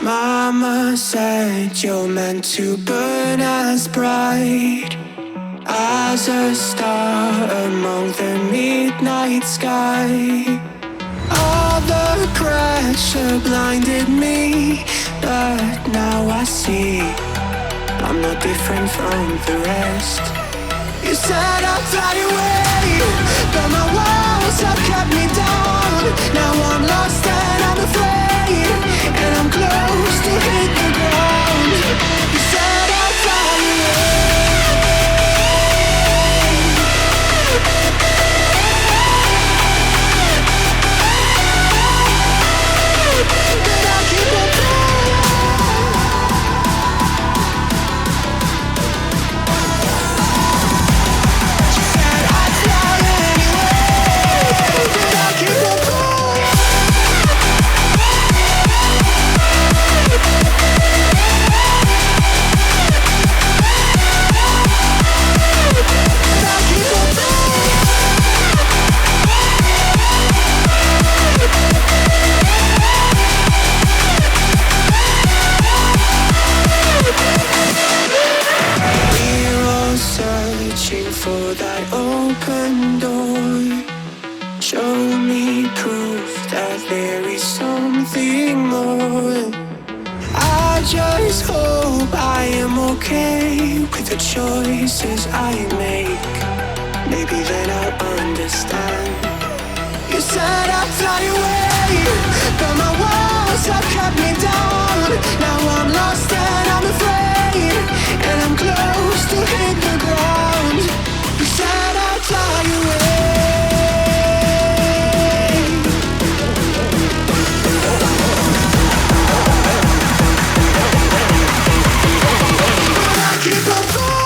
Mama said you're meant to burn as bright as a star among the midnight sky. All the pressure blinded me, but now I see I'm no different from the rest. You said I'd fly away, but my walls have kept me down. Now I'm lost and I'm afraid, and I'm close to hit the ground. You said I'd fly away, but I keep on falling. She said I'd fly anyway, but I keep on falling. We're all searching for that open door. Show me proof that there is something more. I just hope I am okay with the choices I make. Maybe then I'll understand. You said I'd fly away, but my walls have kept me down. Now I'm lost and I'm afraid, and I'm close to hit the ground. You said I'd fly away, but I keep on falling.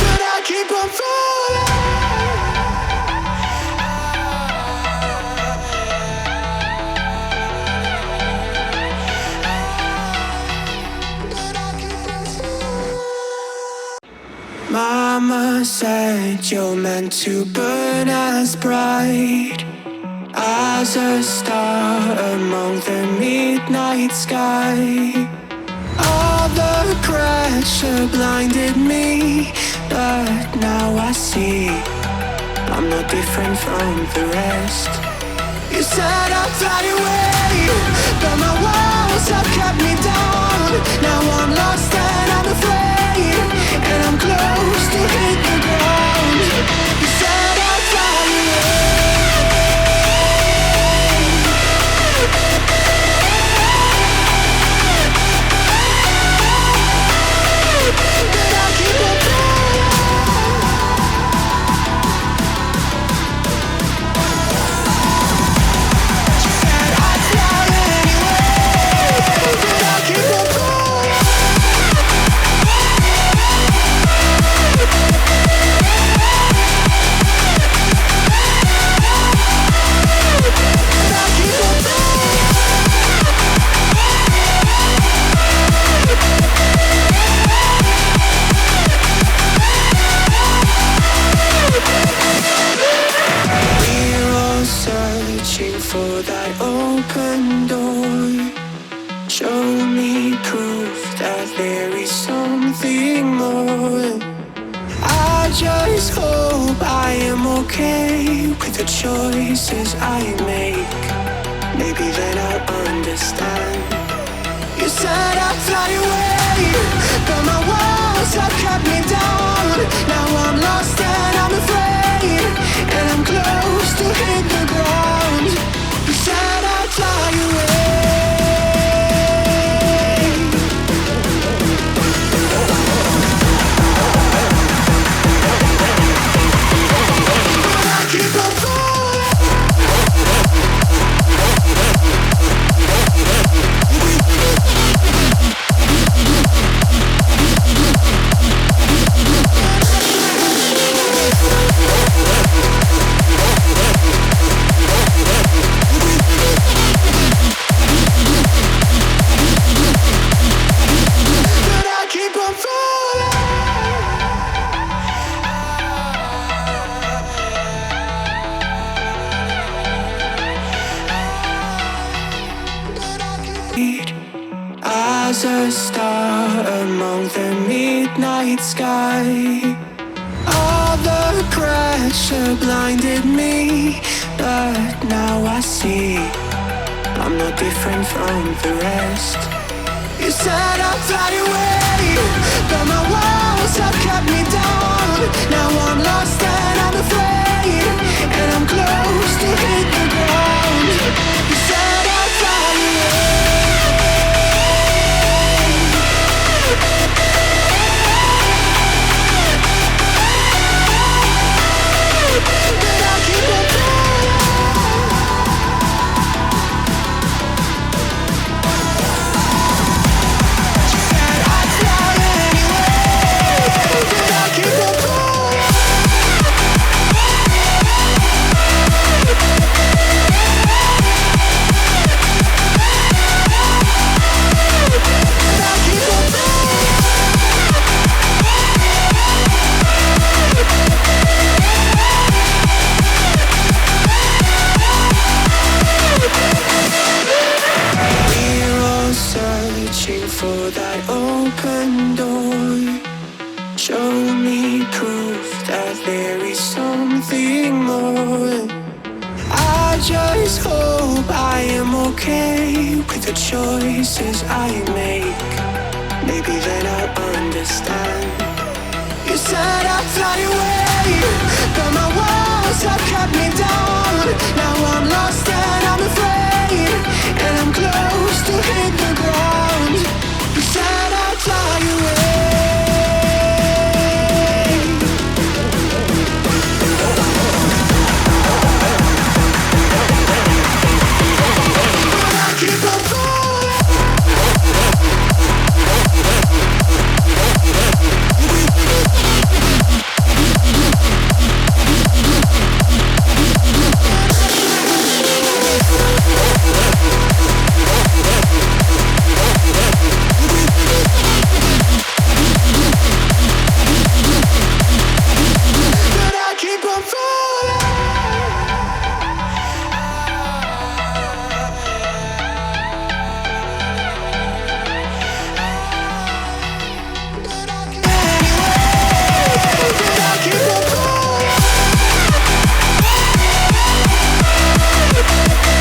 But I keep on falling. But I keep on falling. Mama said you're meant to burn as bright as a star among the midnight sky. All the pressure blinded me, but now I see I'm no different from the rest. You said I'd fly away, but my walls have kept me down. Now I'm lost and I'm afraid, and I'm close to hit the ground. You said I'd fly away, but I keep on falling. She said I'd fly anyway, but I keep on falling. But I keep on falling. We're all searching for that open door. Show me proof that there is something more. I just hope I am okay with the choices I make. Maybe then I'll understand. You said I'd fly away, but my walls have kept me down. Now I'm lost and I'm afraid, and I'm close to hit the ground. You said I'd fly away, but I keep on falling. was a star among the midnight sky. All the pressure blinded me, but now I see I'm not different from the rest. You said I'd fly away, but my walls have kept me down. Now I'm lost and I'm afraid, and I'm close to hit the ground. You said I'd fly away, but I'll keep on flying. For that open door, show me proof that there is something more. I just hope I am okay with the choices I make. Maybe then I'll understand. You said I'd fly away, but my